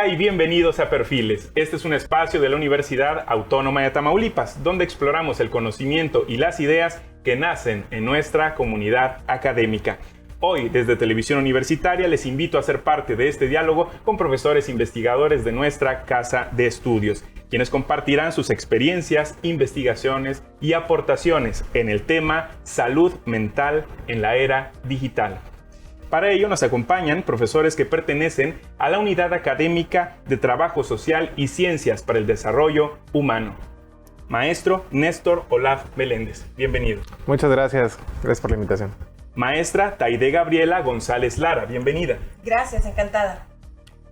y bienvenidos a Perfiles. Este es un espacio de la Universidad Autónoma de Tamaulipas, donde exploramos el conocimiento y las ideas que nacen en nuestra comunidad académica. Hoy, desde Televisión Universitaria, les invito a ser parte de este diálogo con profesores investigadores de nuestra casa de estudios, quienes compartirán sus experiencias, investigaciones y aportaciones en el tema salud mental en la era digital. Para ello nos acompañan profesores que pertenecen a la Unidad Académica de Trabajo Social y Ciencias para el Desarrollo Humano. Maestro Néstor Olaf Meléndez, bienvenido. Muchas gracias. Gracias por la invitación. Maestra Taide Gabriela González Lara, bienvenida. Gracias, encantada.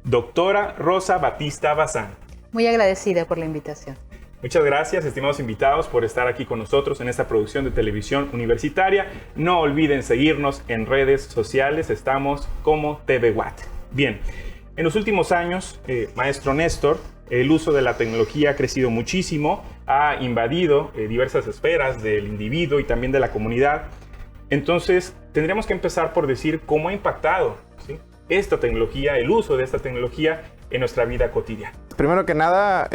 Doctora Rosa Batista Bazán. Muy agradecida por la invitación. Muchas gracias, estimados invitados, por estar aquí con nosotros en esta producción de Televisión Universitaria. No olviden seguirnos en redes sociales, estamos como TV Watt. Bien, en los últimos años, maestro Néstor, el uso de la tecnología ha crecido muchísimo, ha invadido diversas esferas del individuo y también de la comunidad. Entonces, tendríamos que empezar por decir cómo ha impactado, ¿sí?, esta tecnología, el uso de esta tecnología en nuestra vida cotidiana. Primero que nada,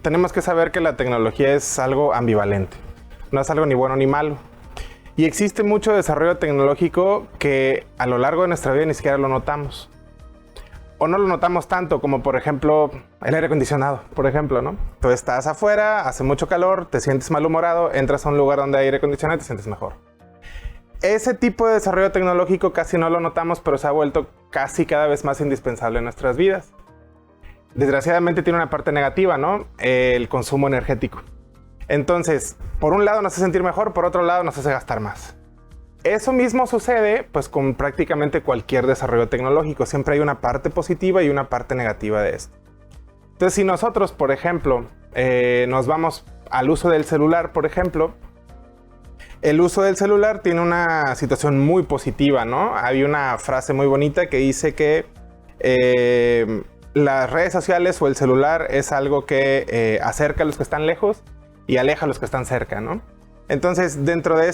tenemos que saber que la tecnología es algo ambivalente. No es algo ni bueno ni malo. Y existe mucho desarrollo tecnológico que a lo largo de nuestra vida ni siquiera lo notamos. O no lo notamos tanto como, por ejemplo, el aire acondicionado, por ejemplo, ¿no? Tú estás afuera, hace mucho calor, te sientes malhumorado, entras a un lugar donde hay aire acondicionado y te sientes mejor. Ese tipo de desarrollo tecnológico casi no lo notamos, pero se ha vuelto casi cada vez más indispensable en nuestras vidas. Desgraciadamente tiene una parte negativa, ¿no? El consumo energético. Entonces, por un lado nos hace sentir mejor, por otro lado nos hace gastar más. Eso mismo sucede pues con prácticamente cualquier desarrollo tecnológico. Siempre hay una parte positiva y una parte negativa de esto. Entonces, si nosotros, por ejemplo, nos vamos al uso del celular, por ejemplo, el uso del celular tiene una situación muy positiva, ¿no? Hay una frase muy bonita que dice que las redes sociales o el celular es algo que acerca a los que están lejos y aleja a los que están cerca, ¿no? Entonces, desde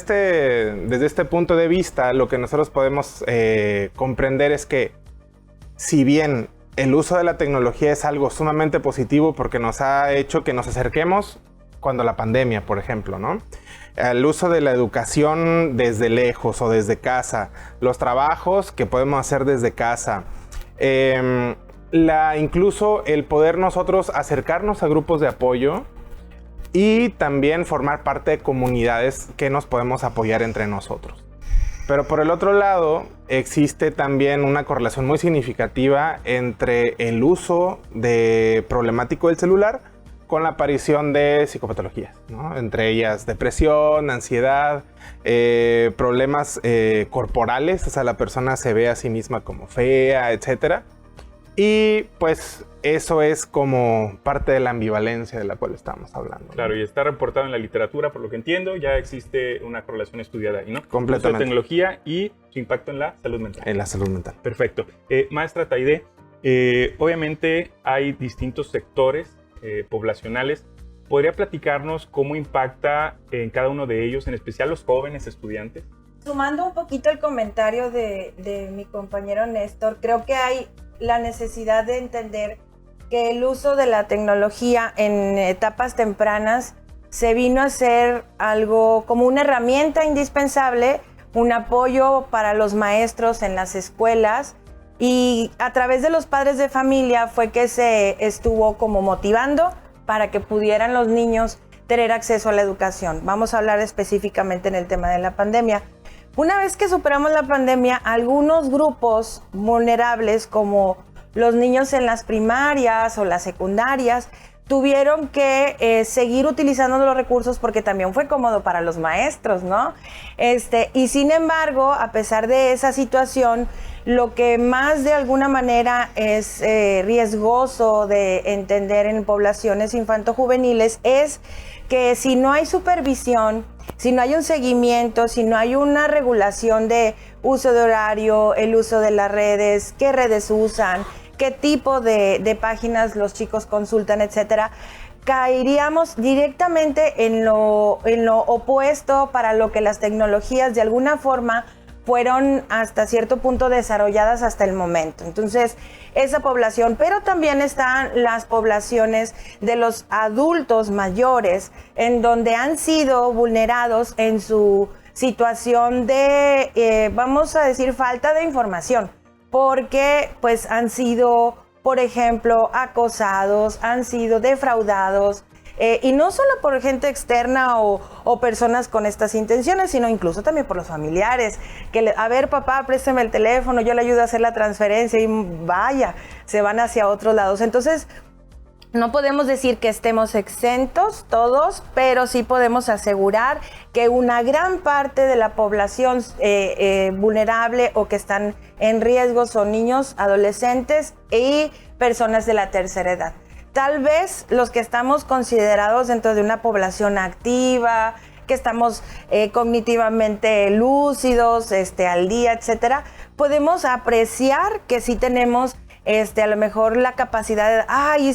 este punto de vista, lo que nosotros podemos comprender es que, si bien el uso de la tecnología es algo sumamente positivo porque nos ha hecho que nos acerquemos, cuando la pandemia, por ejemplo, ¿no? El uso de la educación desde lejos o desde casa, los trabajos que podemos hacer desde casa, incluso el poder nosotros acercarnos a grupos de apoyo y también formar parte de comunidades que nos podemos apoyar entre nosotros. Pero por el otro lado, existe también una correlación muy significativa entre el uso problemático del celular con la aparición de psicopatologías, ¿no? Entre ellas depresión, ansiedad, problemas corporales, o sea, la persona se ve a sí misma como fea, etc. Y pues eso es como parte de la ambivalencia de la cual estamos hablando, ¿no? Claro, y está reportado en la literatura, por lo que entiendo, ya existe una correlación estudiada ahí, ¿no? Completamente. El uso de tecnología y su impacto en la salud mental. En la salud mental. Perfecto. Maestra Taide, obviamente hay distintos sectores poblacionales. ¿Podría platicarnos cómo impacta en cada uno de ellos, en especial los jóvenes estudiantes? Sumando un poquito el comentario de mi compañero Néstor, creo que hay la necesidad de entender que el uso de la tecnología en etapas tempranas se vino a ser algo como una herramienta indispensable, un apoyo para los maestros en las escuelas, y a través de los padres de familia fue que se estuvo como motivando para que pudieran los niños tener acceso a la educación. Vamos a hablar específicamente en el tema de la pandemia. Una vez que superamos la pandemia, algunos grupos vulnerables, como los niños en las primarias o las secundarias, tuvieron que seguir utilizando los recursos porque también fue cómodo para los maestros, ¿no? Y sin embargo, a pesar de esa situación, lo que más de alguna manera es riesgoso de entender en poblaciones infantojuveniles es que si no hay supervisión, si no hay un seguimiento, si no hay una regulación de uso de horario, el uso de las redes, qué redes usan, qué tipo de páginas los chicos consultan, etcétera, caeríamos directamente en lo opuesto para lo que las tecnologías de alguna forma fueron hasta cierto punto desarrolladas hasta el momento. Entonces, esa población, pero también están las poblaciones de los adultos mayores, en donde han sido vulnerados en su situación de, vamos a decir, falta de información, porque pues han sido, por ejemplo, acosados, han sido defraudados, y no solo por gente externa o personas con estas intenciones, sino incluso también por los familiares, que a ver, papá, préstame el teléfono, yo le ayudo a hacer la transferencia, y vaya, se van hacia otros lados. Entonces, no podemos decir que estemos exentos todos, pero sí podemos asegurar que una gran parte de la población vulnerable o que están en riesgo son niños, adolescentes y personas de la tercera edad. Tal vez los que estamos considerados dentro de una población activa, que estamos cognitivamente lúcidos, al día, etcétera, podemos apreciar que sí tenemos a lo mejor la capacidad de,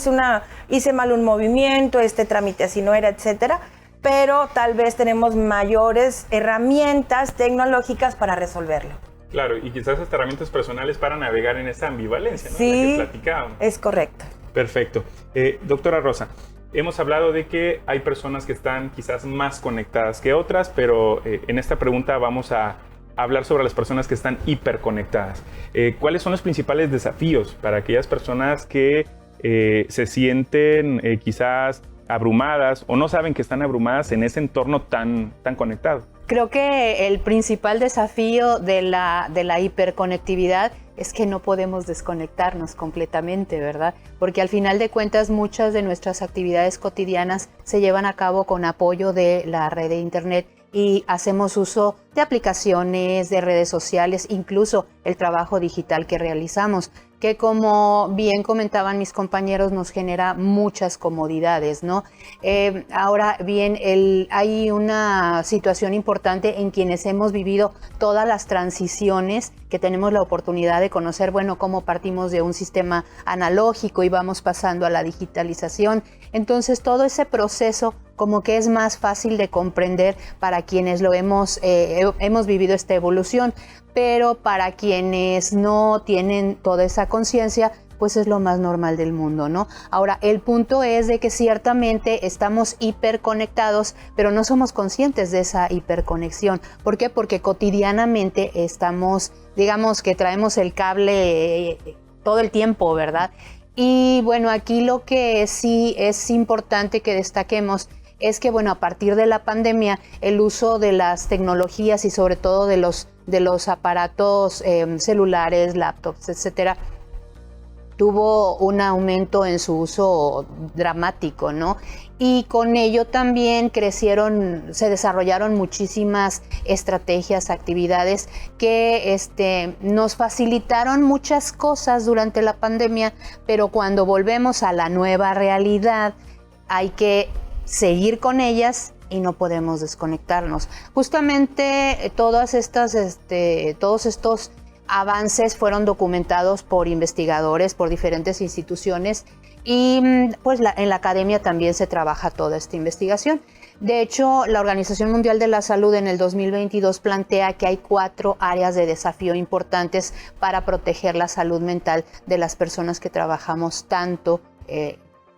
hice mal un movimiento, este trámite así no era, etcétera, pero tal vez tenemos mayores herramientas tecnológicas para resolverlo. Claro, y quizás hasta herramientas personales para navegar en esa ambivalencia, ¿no? Sí, la que platicábamos. Es correcto. Perfecto. Doctora Rosa, hemos hablado de que hay personas que están quizás más conectadas que otras, pero en esta pregunta vamos a hablar sobre las personas que están hiperconectadas. ¿Cuáles son los principales desafíos para aquellas personas que se sienten quizás abrumadas o no saben que están abrumadas en ese entorno tan conectado? Creo que el principal desafío de la hiperconectividad es que no podemos desconectarnos completamente, ¿verdad? Porque al final de cuentas muchas de nuestras actividades cotidianas se llevan a cabo con apoyo de la red de internet y hacemos uso de aplicaciones, de redes sociales, incluso el trabajo digital que realizamos, que como bien comentaban mis compañeros nos genera muchas comodidades, ¿no? Ahora bien, hay una situación importante en quienes hemos vivido todas las transiciones, que tenemos la oportunidad de conocer, bueno, cómo partimos de un sistema analógico y vamos pasando a la digitalización. Entonces todo ese proceso como que es más fácil de comprender para quienes lo hemos vivido esta evolución, pero para quienes no tienen toda esa conciencia, pues es lo más normal del mundo, ¿no? Ahora, el punto es de que ciertamente estamos hiperconectados, pero no somos conscientes de esa hiperconexión. ¿Por qué? Porque cotidianamente estamos, digamos que traemos el cable todo el tiempo, ¿verdad? Y bueno, aquí lo que sí es importante que destaquemos es que, bueno, a partir de la pandemia, el uso de las tecnologías y sobre todo de los aparatos celulares, laptops, etcétera, tuvo un aumento en su uso dramático, ¿no? Y con ello también se desarrollaron muchísimas estrategias, actividades que nos facilitaron muchas cosas durante la pandemia, pero cuando volvemos a la nueva realidad hay que seguir con ellas y no podemos desconectarnos. Justamente todos estos avances fueron documentados por investigadores, por diferentes instituciones y pues en la academia también se trabaja toda esta investigación. De hecho, la Organización Mundial de la Salud en el 2022 plantea que hay 4 áreas de desafío importantes para proteger la salud mental de las personas que trabajamos tanto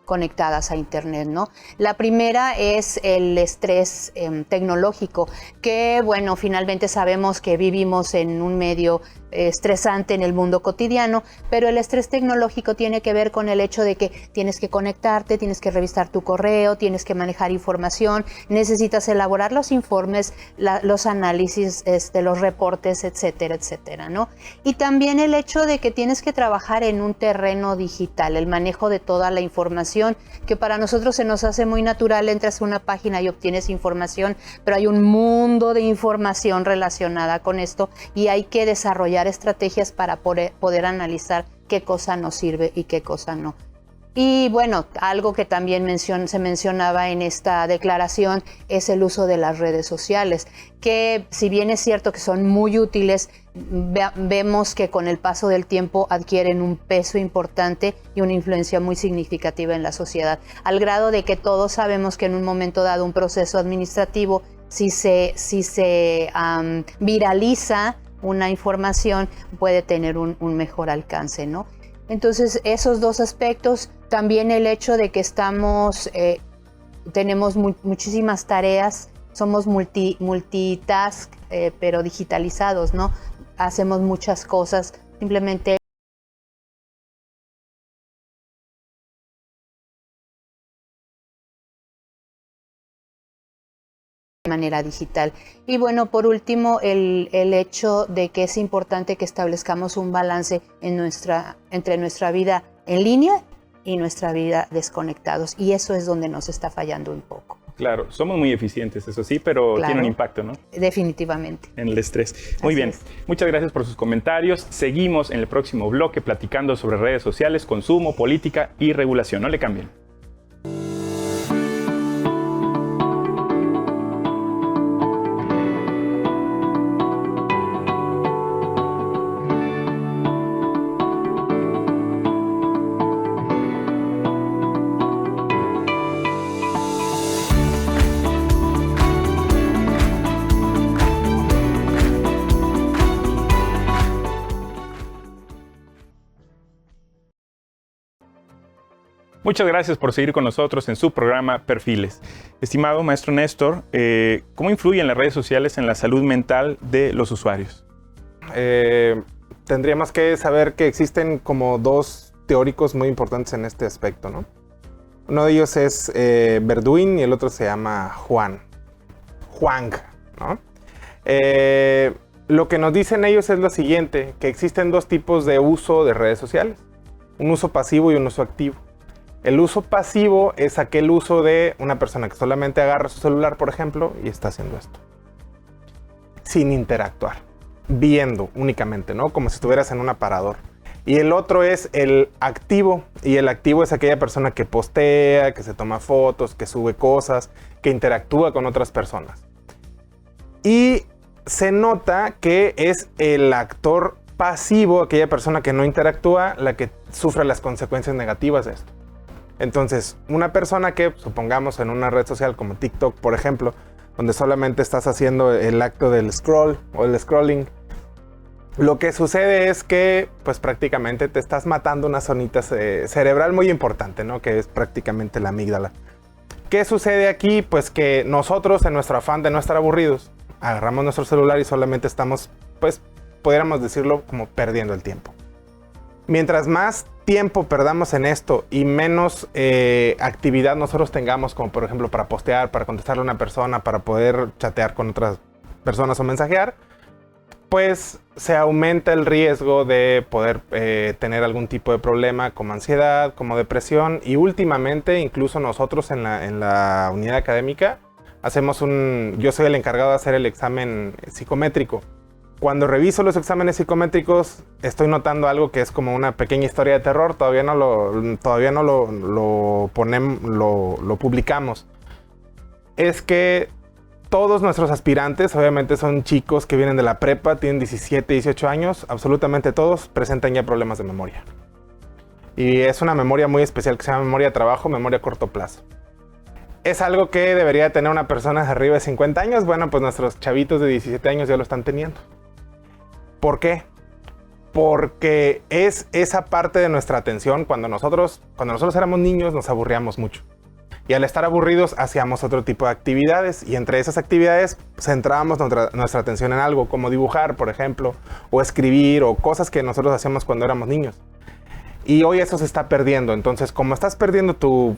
conectadas a internet, ¿no? La primera es el estrés tecnológico, que bueno, finalmente sabemos que vivimos en un medio estresante en el mundo cotidiano, pero el estrés tecnológico tiene que ver con el hecho de que tienes que conectarte, tienes que revisar tu correo, tienes que manejar información, necesitas elaborar los informes, los análisis, los reportes, etcétera, etcétera, ¿no? Y también el hecho de que tienes que trabajar en un terreno digital, el manejo de toda la información, que para nosotros se nos hace muy natural, entras a una página y obtienes información, pero hay un mundo de información relacionada con esto y hay que desarrollar estrategias para poder analizar qué cosa nos sirve y qué cosa no. Y bueno, algo que también se mencionaba en esta declaración es el uso de las redes sociales, que si bien es cierto que son muy útiles, vemos que con el paso del tiempo adquieren un peso importante y una influencia muy significativa en la sociedad, al grado de que todos sabemos que en un momento dado un proceso administrativo, si se viraliza, una información puede tener un mejor alcance, ¿no? Entonces, esos dos aspectos, también el hecho de que tenemos muchísimas tareas, somos multitask, pero digitalizados, ¿no? Hacemos muchas cosas, simplemente de manera digital. Y bueno, por último, el hecho de que es importante que establezcamos un balance entre nuestra vida en línea y nuestra vida desconectados. Y eso es donde nos está fallando un poco. Claro, somos muy eficientes, eso sí, pero Claro. tiene un impacto, ¿no? Definitivamente. En el estrés. Muy Así bien, es. muchas gracias por sus comentarios. Seguimos en el próximo bloque platicando sobre redes sociales, consumo, política y regulación. No le cambien. Muchas gracias por seguir con nosotros en su programa Perfiles. Estimado maestro Néstor, ¿cómo influyen las redes sociales en la salud mental de los usuarios? Tendríamos que saber que existen como dos teóricos muy importantes en este aspecto, ¿no? Uno de ellos es Verduin y el otro se llama Huang, ¿no? Lo que nos dicen ellos es lo siguiente, que existen dos tipos de uso de redes sociales, un uso pasivo y un uso activo. El uso pasivo es aquel uso de una persona que solamente agarra su celular, por ejemplo, y está haciendo esto, sin interactuar, viendo únicamente, ¿no? Como si estuvieras en un aparador. Y el otro es el activo, y el activo es aquella persona que postea, que se toma fotos, que sube cosas, que interactúa con otras personas. Y se nota que es el actor pasivo, aquella persona que no interactúa, la que sufre las consecuencias negativas de esto. Entonces, una persona que, supongamos en una red social como TikTok, por ejemplo, donde solamente estás haciendo el acto del scroll o el scrolling, lo que sucede es que, pues prácticamente te estás matando una zonita cerebral muy importante, ¿no? Que es prácticamente la amígdala. ¿Qué sucede aquí? Pues que nosotros, en nuestro afán de no estar aburridos, agarramos nuestro celular y solamente estamos, pues, pudiéramos decirlo, como perdiendo el tiempo. Mientras más tiempo perdamos en esto y menos actividad nosotros tengamos, como por ejemplo para postear, para contestarle a una persona, para poder chatear con otras personas o mensajear, pues se aumenta el riesgo de poder tener algún tipo de problema como ansiedad, como depresión, y últimamente incluso nosotros en la unidad académica yo soy el encargado de hacer el examen psicométrico. Cuando reviso los exámenes psicométricos, estoy notando algo que es como una pequeña historia de terror. Todavía no lo publicamos. Es que todos nuestros aspirantes, obviamente son chicos que vienen de la prepa, tienen 17, 18 años, absolutamente todos presentan ya problemas de memoria. Y es una memoria muy especial que se llama memoria de trabajo, memoria a corto plazo. ¿Es algo que debería tener una persona de arriba de 50 años? Bueno, pues nuestros chavitos de 17 años ya lo están teniendo. ¿Por qué? Porque es esa parte de nuestra atención. Cuando nosotros éramos niños nos aburríamos mucho. Y al estar aburridos hacíamos otro tipo de actividades. Y entre esas actividades centrábamos nuestra atención en algo, como dibujar, por ejemplo, o escribir, o cosas que nosotros hacíamos cuando éramos niños. Y hoy eso se está perdiendo. Entonces, como estás perdiendo tu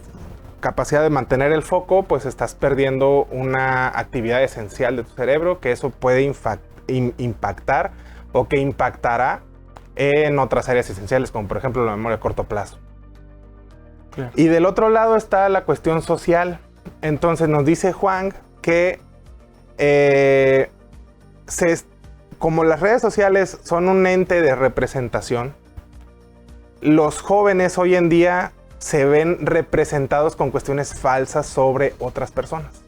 capacidad de mantener el foco, pues estás perdiendo una actividad esencial de tu cerebro, que eso puede impactar o que impactará en otras áreas esenciales, como por ejemplo la memoria a corto plazo. Claro. Y del otro lado está la cuestión social. Entonces nos dice Huang que como las redes sociales son un ente de representación, los jóvenes hoy en día se ven representados con cuestiones falsas sobre otras personas.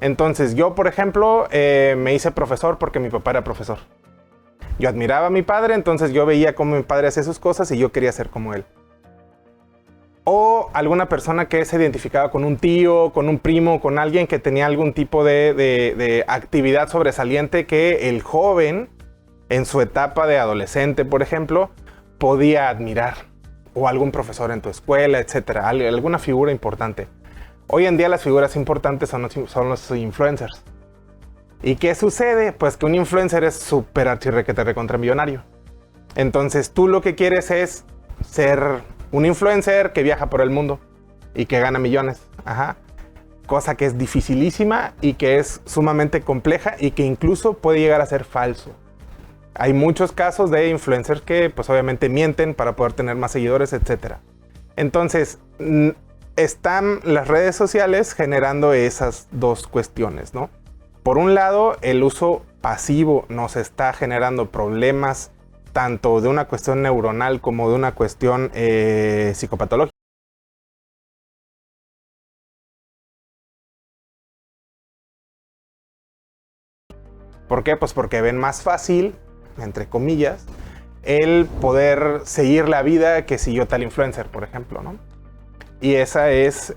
Entonces yo, por ejemplo, me hice profesor porque mi papá era profesor. Yo admiraba a mi padre, entonces yo veía cómo mi padre hacía sus cosas y yo quería ser como él. O alguna persona que se identificaba con un tío, con un primo, con alguien que tenía algún tipo de actividad sobresaliente que el joven en su etapa de adolescente, por ejemplo, podía admirar, o algún profesor en tu escuela, etcétera, alguna figura importante. Hoy en día las figuras importantes son los influencers. ¿Y qué sucede? Pues que un influencer es súper archirrequete recontra millonario. Entonces tú lo que quieres es ser un influencer que viaja por el mundo y que gana millones. Ajá. Cosa que es dificilísima y que es sumamente compleja y que incluso puede llegar a ser falso. Hay muchos casos de influencers que pues obviamente mienten para poder tener más seguidores, etc. Entonces, están las redes sociales generando esas dos cuestiones, ¿no? Por un lado, el uso pasivo nos está generando problemas tanto de una cuestión neuronal como de una cuestión psicopatológica. ¿Por qué? Pues porque ven más fácil, entre comillas, el poder seguir la vida que siguió tal influencer, por ejemplo, ¿no? Y esa es,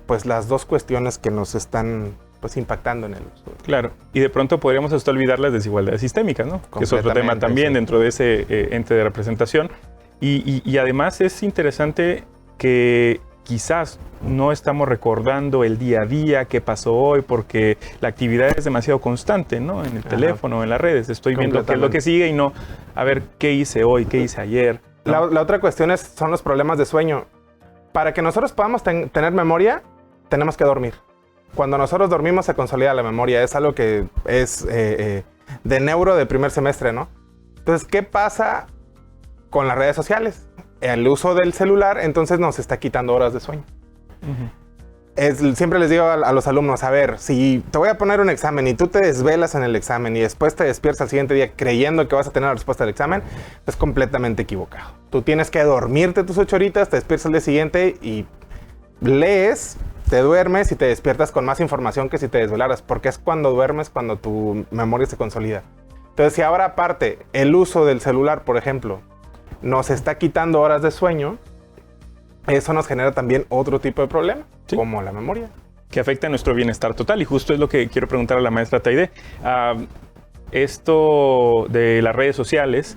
pues, las dos cuestiones que nos están, pues, impactando en el uso. Claro, y de pronto podríamos hasta olvidar las desigualdades sistémicas, ¿no? Que es otro tema también, sí, dentro de ese ente de representación. Y además es interesante que quizás no estamos recordando el día a día, qué pasó hoy, porque la actividad es demasiado constante, ¿no? En el teléfono, en las redes. Estoy viendo qué es lo que sigue y no, a ver, qué hice hoy, qué hice ayer, ¿no? La otra cuestión son los problemas de sueño. Para que nosotros podamos tener memoria, tenemos que dormir. Cuando nosotros dormimos se consolida la memoria. Es algo que es de neuro de primer semestre, ¿no? Entonces, ¿qué pasa con las redes sociales? El uso del celular, entonces nos está quitando horas de sueño. Siempre les digo a los alumnos, a ver, si te voy a poner un examen y tú te desvelas en el examen y después te despiertas al siguiente día creyendo que vas a tener la respuesta del examen, es completamente equivocado. Tú tienes que dormirte tus 8 horitas, te despiertas al día siguiente y lees, te duermes y te despiertas con más información que si te desvelaras, porque es cuando duermes cuando tu memoria se consolida. Entonces, si ahora aparte el uso del celular, por ejemplo, nos está quitando horas de sueño, eso nos genera también otro tipo de problema, ¿sí?, como la memoria. Que afecta a nuestro bienestar total. Y justo es lo que quiero preguntar a la maestra Taide. Esto de las redes sociales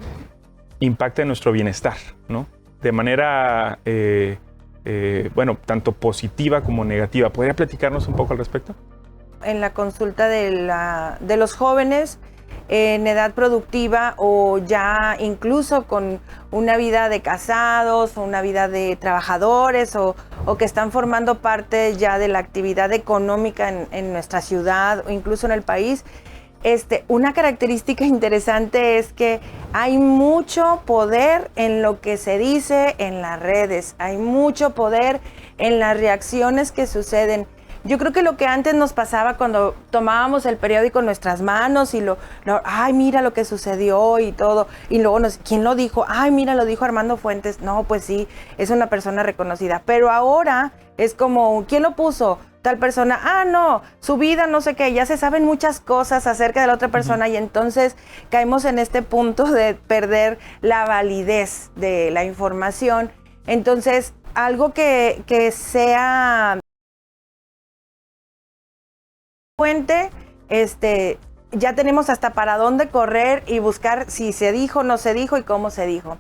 impacta en nuestro bienestar, ¿no? De manera, bueno, tanto positiva como negativa. ¿Podría platicarnos un poco al respecto? En la consulta de los jóvenes en edad productiva o ya incluso con una vida de casados o una vida de trabajadores o que están formando parte ya de la actividad económica en nuestra ciudad o incluso en el país, una característica interesante es que hay mucho poder en lo que se dice en las redes, hay mucho poder en las reacciones que suceden. Yo creo que lo que antes nos pasaba cuando tomábamos el periódico en nuestras manos y ay, mira lo que sucedió y todo, y luego ¿quién lo dijo? Ay, mira, lo dijo Armando Fuentes. No, pues sí, es una persona reconocida. Pero ahora es como, ¿quién lo puso? Tal persona, no, su vida, no sé qué, ya se saben muchas cosas acerca de la otra persona y entonces caemos en este punto de perder la validez de la información. Entonces, algo que sea fuente, ya tenemos hasta para dónde correr y buscar si se dijo, no se dijo y cómo se dijo.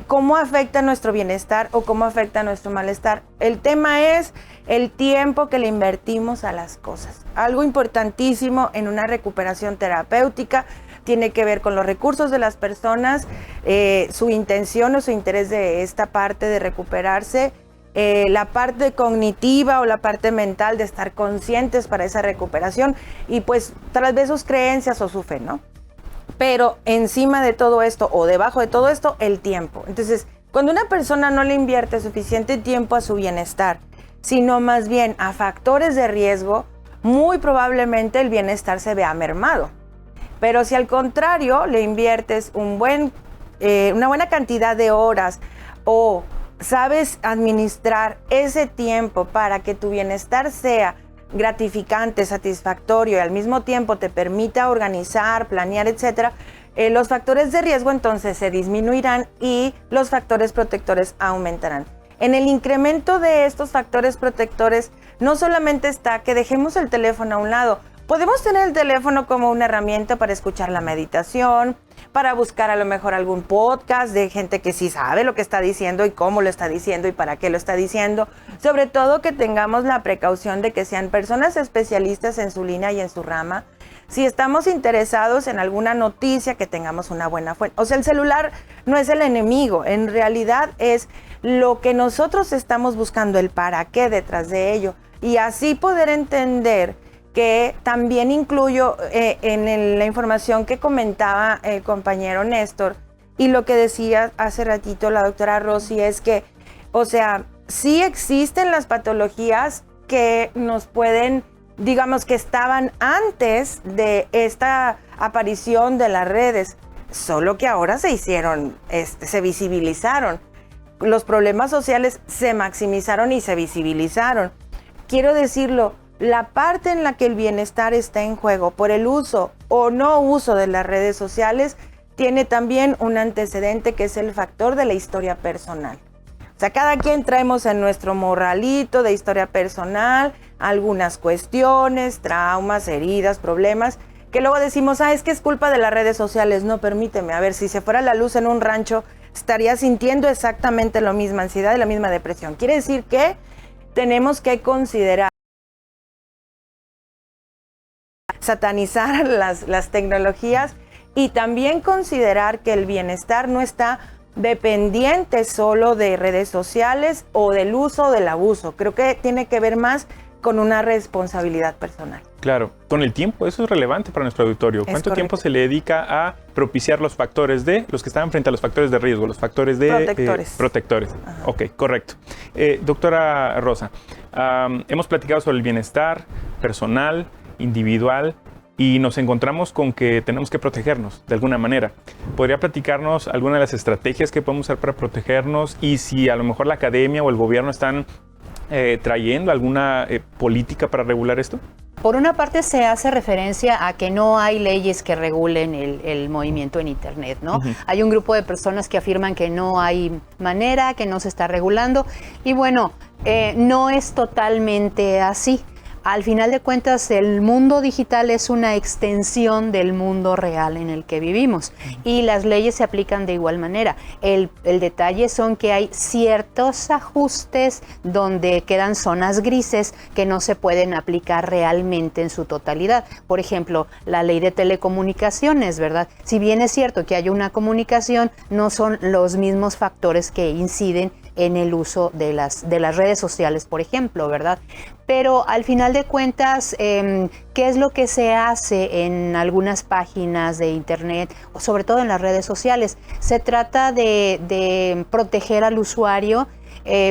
¿Cómo afecta nuestro bienestar o cómo afecta nuestro malestar? El tema es el tiempo que le invertimos a las cosas. Algo importantísimo en una recuperación terapéutica tiene que ver con los recursos de las personas, su intención o su interés de esta parte de recuperarse, la parte cognitiva o la parte mental de estar conscientes para esa recuperación y pues tal vez sus creencias o su fe, ¿no? Pero encima de todo esto o debajo de todo esto, el tiempo. Entonces, cuando una persona no le invierte suficiente tiempo a su bienestar, sino más bien a factores de riesgo, muy probablemente el bienestar se vea mermado. Pero si al contrario le inviertes una buena cantidad de horas o sabes administrar ese tiempo para que tu bienestar sea gratificante, satisfactorio y al mismo tiempo te permita organizar, planear, etcétera, los factores de riesgo entonces se disminuirán y los factores protectores aumentarán. En el incremento de estos factores protectores no solamente está que dejemos el teléfono a un lado, podemos tener el teléfono como una herramienta para escuchar la meditación, para buscar a lo mejor algún podcast de gente que sí sabe lo que está diciendo y cómo lo está diciendo y para qué lo está diciendo. Sobre todo que tengamos la precaución de que sean personas especialistas en su línea y en su rama. Si estamos interesados en alguna noticia, que tengamos una buena fuente. O sea, el celular no es el enemigo, en realidad es lo que nosotros estamos buscando, el para qué detrás de ello. Y así poder entender que también incluyo la información que comentaba el compañero Néstor y lo que decía hace ratito la doctora Rosy es que, o sea, sí existen las patologías que nos pueden, digamos que estaban antes de esta aparición de las redes, solo que ahora se hicieron, se visibilizaron. Los problemas sociales se maximizaron y se visibilizaron. Quiero decirlo, la parte en la que el bienestar está en juego por el uso o no uso de las redes sociales tiene también un antecedente que es el factor de la historia personal. O sea, cada quien traemos en nuestro morralito de historia personal algunas cuestiones, traumas, heridas, problemas, que luego decimos, es que es culpa de las redes sociales. No, permíteme, a ver, si se fuera la luz en un rancho, estaría sintiendo exactamente la misma ansiedad y la misma depresión. Quiere decir que tenemos que considerar satanizar las tecnologías y también considerar que el bienestar no está dependiente solo de redes sociales o del uso o del abuso. Creo que tiene que ver más con una responsabilidad personal. Claro, con el tiempo, eso es relevante para nuestro auditorio. ¿Cuánto tiempo se le dedica a propiciar los factores los que están frente a los factores de riesgo, los factores de protectores? Ok, correcto. Doctora Rosa, hemos platicado sobre el bienestar personal, individual, y nos encontramos con que tenemos que protegernos de alguna manera. ¿Podría platicarnos alguna de las estrategias que podemos usar para protegernos y si a lo mejor la academia o el gobierno están trayendo alguna política para regular esto? Por una parte se hace referencia a que no hay leyes que regulen el movimiento en Internet, ¿no? Uh-huh. Hay un grupo de personas que afirman que no hay manera, que no se está regulando y bueno, no es totalmente así. Al final de cuentas, el mundo digital es una extensión del mundo real en el que vivimos y las leyes se aplican de igual manera. El detalle son que hay ciertos ajustes donde quedan zonas grises que no se pueden aplicar realmente en su totalidad. Por ejemplo, la ley de telecomunicaciones, ¿verdad? Si bien es cierto que hay una comunicación, no son los mismos factores que inciden en el uso de las redes sociales, por ejemplo, ¿verdad? Pero al final de cuentas, ¿qué es lo que se hace en algunas páginas de Internet, o sobre todo en las redes sociales? Se trata de proteger al usuario.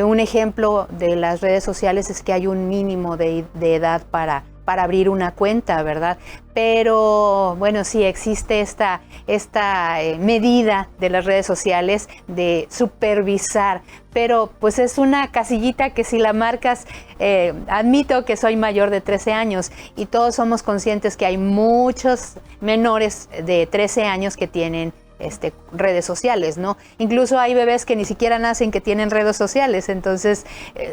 Un ejemplo de las redes sociales es que hay un mínimo de edad para abrir una cuenta, ¿verdad? Pero bueno, sí existe esta medida de las redes sociales de supervisar, pero pues es una casillita que si la marcas, admito que soy mayor de 13 años y todos somos conscientes que hay muchos menores de 13 años que tienen redes sociales, ¿no? Incluso hay bebés que ni siquiera nacen que tienen redes sociales, entonces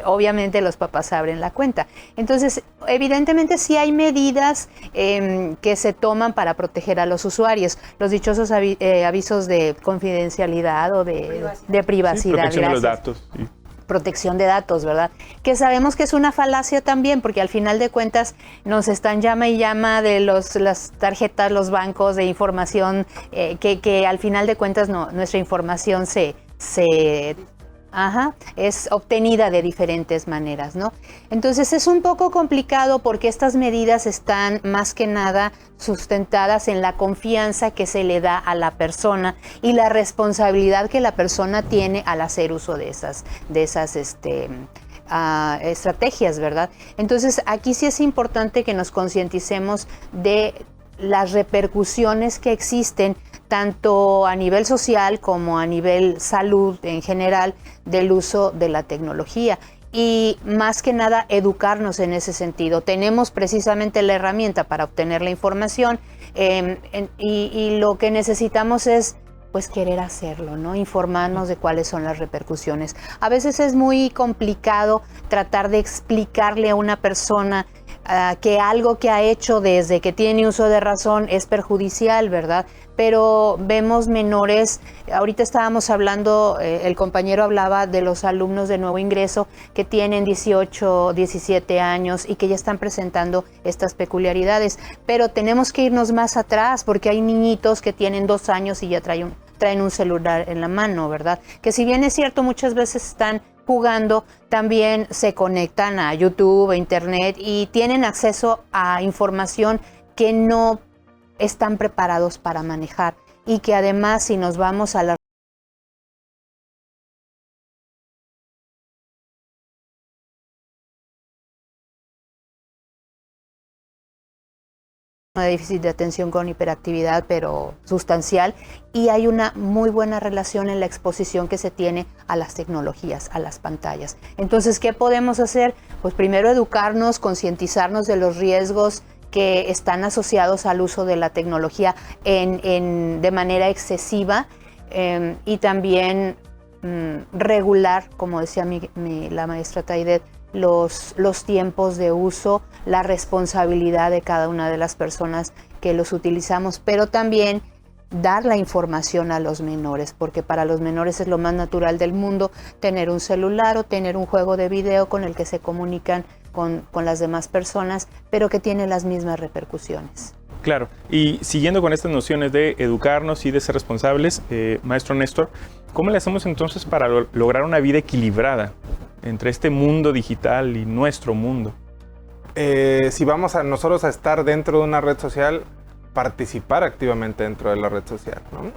obviamente los papás abren la cuenta. Entonces, evidentemente sí hay medidas que se toman para proteger a los usuarios, los dichosos avisos de confidencialidad o de privacidad. Sí, protección de los datos. Sí. Protección de datos, ¿verdad? Que sabemos que es una falacia también, porque al final de cuentas nos están llama y llama de las tarjetas, los bancos de información, que al final de cuentas nuestra información es obtenida de diferentes maneras, ¿no? Entonces es un poco complicado porque estas medidas están más que nada sustentadas en la confianza que se le da a la persona y la responsabilidad que la persona tiene al hacer uso de esas estrategias, ¿verdad? Entonces aquí sí es importante que nos concienticemos de las repercusiones que existen tanto a nivel social como a nivel salud en general del uso de la tecnología y más que nada educarnos en ese sentido. Tenemos precisamente la herramienta para obtener la información y lo que necesitamos es pues querer hacerlo, ¿no? Informarnos de cuáles son las repercusiones. A veces es muy complicado tratar de explicarle a una persona que algo que ha hecho desde que tiene uso de razón es perjudicial, ¿verdad? Pero vemos menores, ahorita estábamos hablando, el compañero hablaba de los alumnos de nuevo ingreso que tienen 18, 17 años y que ya están presentando estas peculiaridades, pero tenemos que irnos más atrás porque hay niñitos que tienen 2 años y ya traen un celular en la mano, ¿verdad? Que si bien es cierto, muchas veces están jugando, también se conectan a YouTube, a Internet y tienen acceso a información que no están preparados para manejar y que además si nos vamos a la de déficit de atención con hiperactividad, pero sustancial, y hay una muy buena relación en la exposición que se tiene a las tecnologías, a las pantallas. Entonces, ¿qué podemos hacer? Pues primero educarnos, concientizarnos de los riesgos que están asociados al uso de la tecnología de manera excesiva y también regular, como decía la maestra Taidet, los tiempos de uso, la responsabilidad de cada una de las personas que los utilizamos, pero también dar la información a los menores, porque para los menores es lo más natural del mundo tener un celular o tener un juego de video con el que se comunican con las demás personas, pero que tiene las mismas repercusiones. Claro, y siguiendo con estas nociones de educarnos y de ser responsables, maestro Néstor, ¿cómo le hacemos entonces para lograr una vida equilibrada entre este mundo digital y nuestro mundo? Si vamos a nosotros a estar dentro de una red social, participar activamente dentro de la red social, ¿no?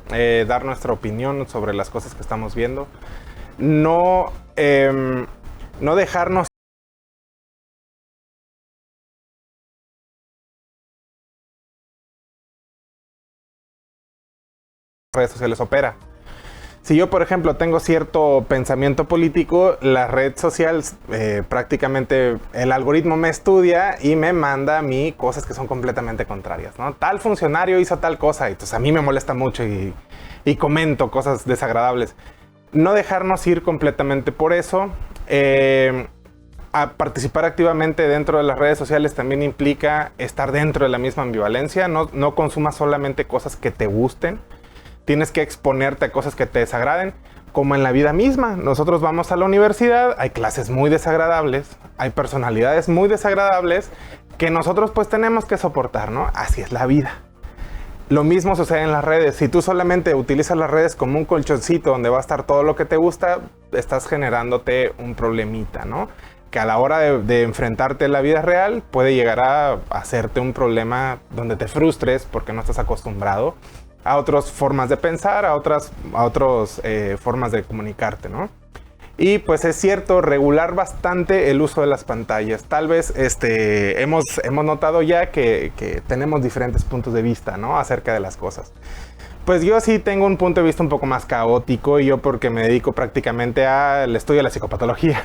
Dar nuestra opinión sobre las cosas que estamos viendo, no dejarnos redes sociales opera. Si yo, por ejemplo, tengo cierto pensamiento político, la red social prácticamente el algoritmo me estudia y me manda a mí cosas que son completamente contrarias, ¿no? Tal funcionario hizo tal cosa y entonces a mí me molesta mucho y comento cosas desagradables. No dejarnos ir completamente por eso. A participar activamente dentro de las redes sociales también implica estar dentro de la misma ambivalencia. No consumas solamente cosas que te gusten. Tienes que exponerte a cosas que te desagraden, como en la vida misma. Nosotros vamos a la universidad, hay clases muy desagradables, hay personalidades muy desagradables que nosotros pues tenemos que soportar, ¿no? Así es la vida. Lo mismo sucede en las redes. Si tú solamente utilizas las redes como un colchoncito donde va a estar todo lo que te gusta, estás generándote un problemita, ¿no? Que a la hora de enfrentarte a la vida real puede llegar a hacerte un problema donde te frustres porque no estás acostumbrado a otras formas de pensar, a otras formas de comunicarte, ¿no? Y pues es cierto, regular bastante el uso de las pantallas. Tal vez hemos notado ya que tenemos diferentes puntos de vista, ¿no? Acerca de las cosas. Pues yo sí tengo un punto de vista un poco más caótico, y yo porque me dedico prácticamente al estudio de la psicopatología.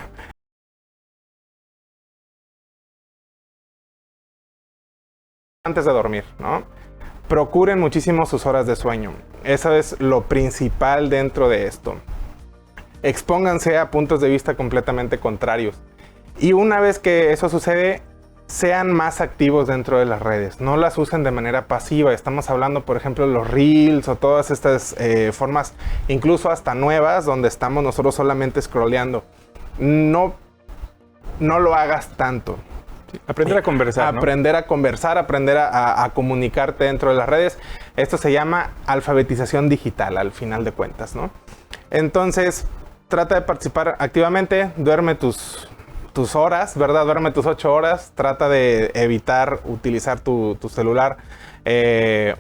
Antes de dormir, ¿no? Procuren muchísimo sus horas de sueño. Eso es lo principal dentro de esto. Expónganse a puntos de vista completamente contrarios. Y una vez que eso sucede, sean más activos dentro de las redes. No las usen de manera pasiva. Estamos hablando, por ejemplo, de los Reels o todas estas formas, incluso hasta nuevas, donde estamos nosotros solamente scrolleando. No lo hagas tanto. Aprender a conversar, ¿no? Aprender a conversar, aprender a comunicarte dentro de las redes. Esto se llama alfabetización digital, al final de cuentas, ¿no? Entonces, trata de participar activamente, duerme tus horas, ¿verdad? Duerme tus 8 horas, trata de evitar utilizar tu celular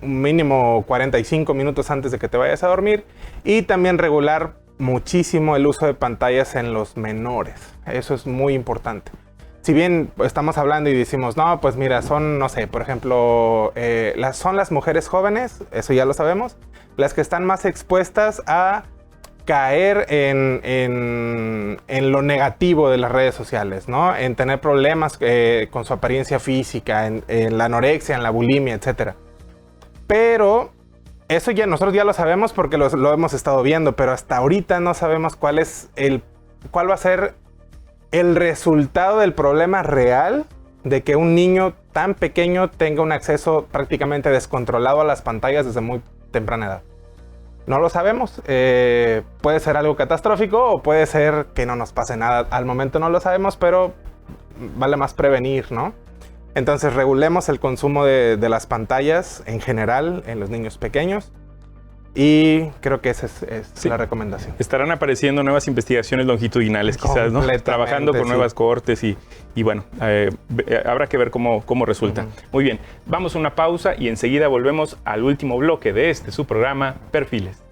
un mínimo 45 minutos antes de que te vayas a dormir, y también regular muchísimo el uso de pantallas en los menores. Eso es muy importante. Si bien estamos hablando y decimos, no, pues mira, son, no sé, por ejemplo, son las mujeres jóvenes, eso ya lo sabemos, las que están más expuestas a caer en lo negativo de las redes sociales, ¿no? En tener problemas con su apariencia física, en la anorexia, en la bulimia, etc. Pero eso nosotros ya lo sabemos porque lo hemos estado viendo, pero hasta ahorita no sabemos cuál va a ser el resultado del problema real de que un niño tan pequeño tenga un acceso prácticamente descontrolado a las pantallas desde muy temprana edad? No lo sabemos. Puede ser algo catastrófico o puede ser que no nos pase nada. Al momento no lo sabemos, pero vale más prevenir, ¿no? Entonces regulemos el consumo de las pantallas en general en los niños pequeños. Y creo que esa es la recomendación. Estarán apareciendo nuevas investigaciones longitudinales quizás, ¿no? Trabajando con nuevas cohortes y bueno, habrá que ver cómo resulta. Muy bien, vamos a una pausa y enseguida volvemos al último bloque de su programa, Perfiles.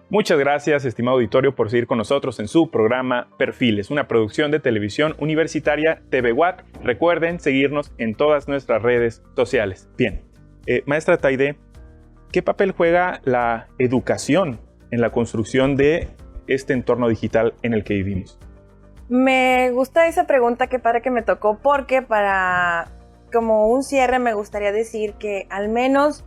Muchas gracias, estimado auditorio, por seguir con nosotros en su programa Perfiles, una producción de televisión universitaria TV UAC. Recuerden seguirnos en todas nuestras redes sociales. Bien, maestra Taide, ¿qué papel juega la educación en la construcción de este entorno digital en el que vivimos? Me gusta esa pregunta, qué padre que me tocó, porque como un cierre me gustaría decir que al menos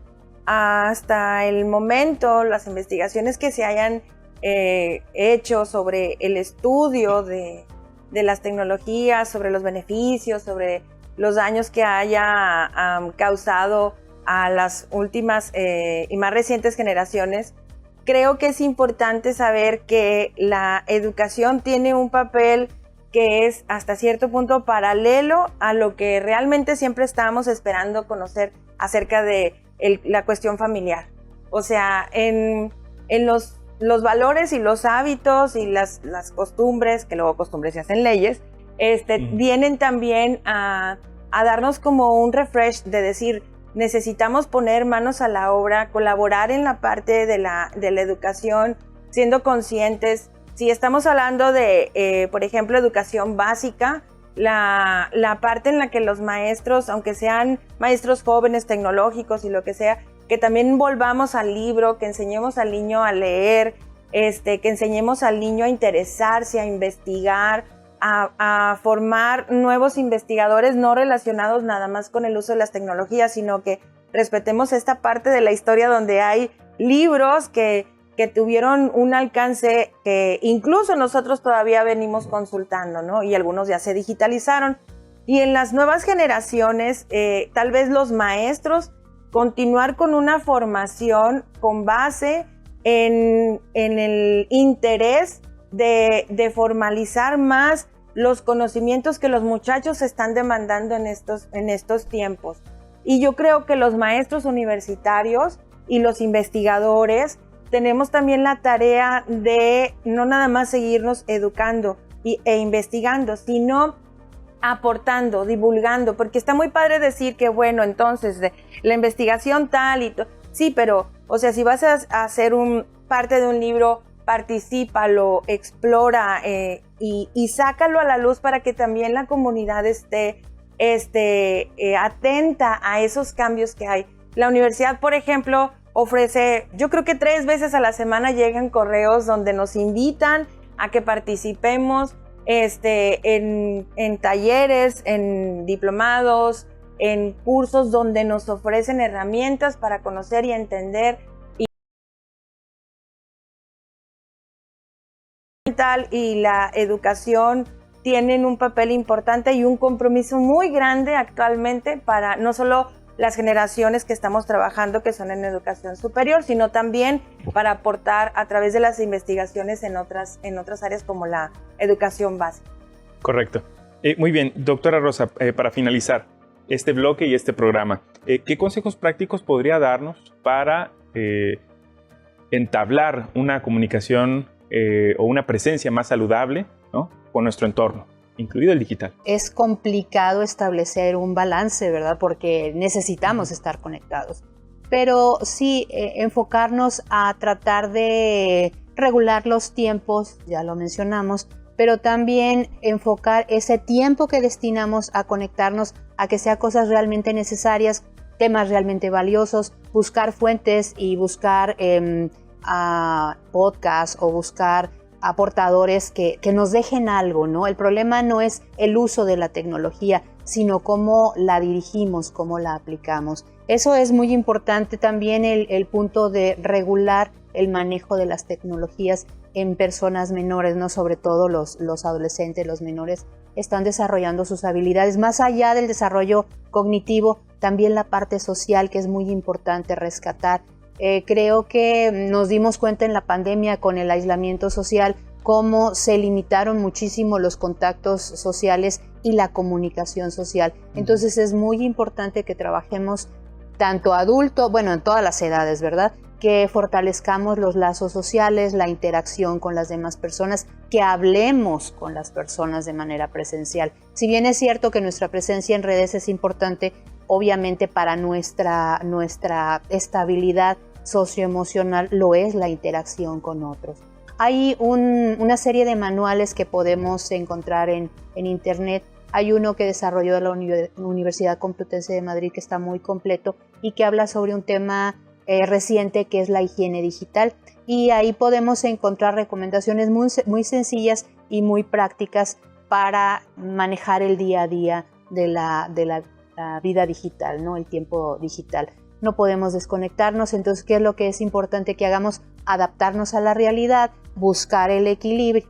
hasta el momento, las investigaciones que se hayan hecho sobre el estudio de las tecnologías, sobre los beneficios, sobre los daños que haya causado a las últimas y más recientes generaciones, creo que es importante saber que la educación tiene un papel que es hasta cierto punto paralelo a lo que realmente siempre estábamos esperando conocer acerca de la cuestión familiar. O sea, en los valores y los hábitos y las costumbres, que luego costumbres se hacen leyes, vienen también a darnos como un refresh de decir, necesitamos poner manos a la obra, colaborar en la parte de la educación, siendo conscientes. Si estamos hablando de, por ejemplo, educación básica, la parte en la que los maestros, aunque sean maestros jóvenes, tecnológicos y lo que sea, que también volvamos al libro, que enseñemos al niño a leer, que enseñemos al niño a interesarse, a investigar, a formar nuevos investigadores no relacionados nada más con el uso de las tecnologías, sino que respetemos esta parte de la historia donde hay libros que tuvieron un alcance que incluso nosotros todavía venimos consultando, ¿no? Y algunos ya se digitalizaron. Y en las nuevas generaciones, tal vez los maestros continuar con una formación con base en el interés de formalizar más los conocimientos que los muchachos están demandando en estos tiempos. Y yo creo que los maestros universitarios y los investigadores tenemos también la tarea de no nada más seguirnos educando e investigando, sino aportando, divulgando, porque está muy padre decir que, bueno, entonces la investigación tal y sí, pero, o sea, si vas a hacer parte de un libro, particípalo, explora y sácalo a la luz para que también la comunidad esté atenta a esos cambios que hay. La universidad, por ejemplo, ofrece, yo creo que 3 veces a la semana llegan correos donde nos invitan a que participemos en talleres, en diplomados, en cursos donde nos ofrecen herramientas para conocer y entender y la educación tienen un papel importante y un compromiso muy grande actualmente para no solo las generaciones que estamos trabajando que son en educación superior, sino también para aportar a través de las investigaciones en otras áreas como la educación básica. Correcto. Muy bien, doctora Rosa, para finalizar este bloque y este programa, ¿qué consejos prácticos podría darnos para entablar una comunicación o una presencia más saludable, ¿no?, con nuestro entorno, incluido el digital? Es complicado establecer un balance, ¿verdad? Porque necesitamos estar conectados. Pero sí, enfocarnos a tratar de regular los tiempos, ya lo mencionamos, pero también enfocar ese tiempo que destinamos a conectarnos a que sea cosas realmente necesarias, temas realmente valiosos, buscar fuentes y buscar podcasts o buscar aportadores que nos dejen algo, ¿no? El problema no es el uso de la tecnología, sino cómo la dirigimos, cómo la aplicamos. Eso es muy importante también, el punto de regular el manejo de las tecnologías en personas menores, ¿no? Sobre todo los adolescentes, los menores, están desarrollando sus habilidades. Más allá del desarrollo cognitivo, también la parte social, que es muy importante rescatar. Creo que nos dimos cuenta en la pandemia con el aislamiento social cómo se limitaron muchísimo los contactos sociales y la comunicación social. Entonces es muy importante que trabajemos tanto adulto, bueno, en todas las edades, ¿verdad?, que fortalezcamos los lazos sociales, la interacción con las demás personas, que hablemos con las personas de manera presencial. Si bien es cierto que nuestra presencia en redes es importante, obviamente para nuestra estabilidad socioemocional lo es la interacción con otros. Hay una serie de manuales que podemos encontrar en internet. Hay uno que desarrolló la Universidad Complutense de Madrid que está muy completo y que habla sobre un tema reciente que es la higiene digital, y ahí podemos encontrar recomendaciones muy sencillas y muy prácticas para manejar el día a día de la vida digital, ¿no?, el tiempo digital. No podemos desconectarnos, entonces, ¿qué es lo que es importante que hagamos? Adaptarnos a la realidad, buscar el equilibrio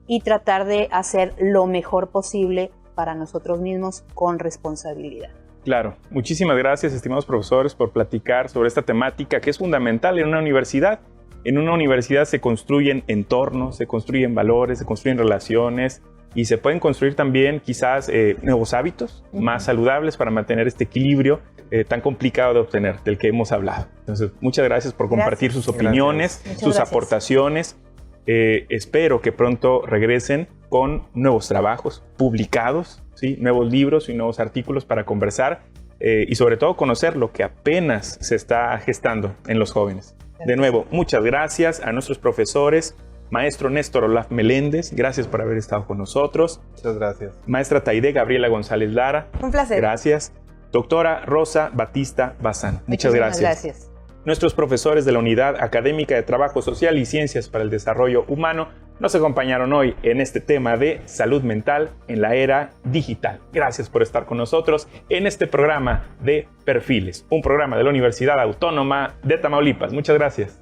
y tratar de hacer lo mejor posible para nosotros mismos con responsabilidad. Claro. Muchísimas gracias, estimados profesores, por platicar sobre esta temática que es fundamental en una universidad. En una universidad se construyen entornos, se construyen valores, se construyen relaciones y se pueden construir también quizás nuevos hábitos más saludables para mantener este equilibrio tan complicado de obtener, del que hemos hablado. Entonces, muchas gracias por compartir sus opiniones, sus aportaciones. Espero que pronto regresen con nuevos trabajos publicados, ¿sí?, nuevos libros y nuevos artículos para conversar y sobre todo conocer lo que apenas se está gestando en los jóvenes. De nuevo, muchas gracias a nuestros profesores. Maestro Néstor Olaf Meléndez, gracias por haber estado con nosotros. Muchas gracias. Maestra Taide Gabriela González Lara. Un placer. Gracias. Doctora Rosa Batista Bazán. Muchas gracias. Nuestros profesores de la Unidad Académica de Trabajo Social y Ciencias para el Desarrollo Humano nos acompañaron hoy en este tema de salud mental en la era digital. Gracias por estar con nosotros en este programa de Perfiles, un programa de la Universidad Autónoma de Tamaulipas. Muchas gracias.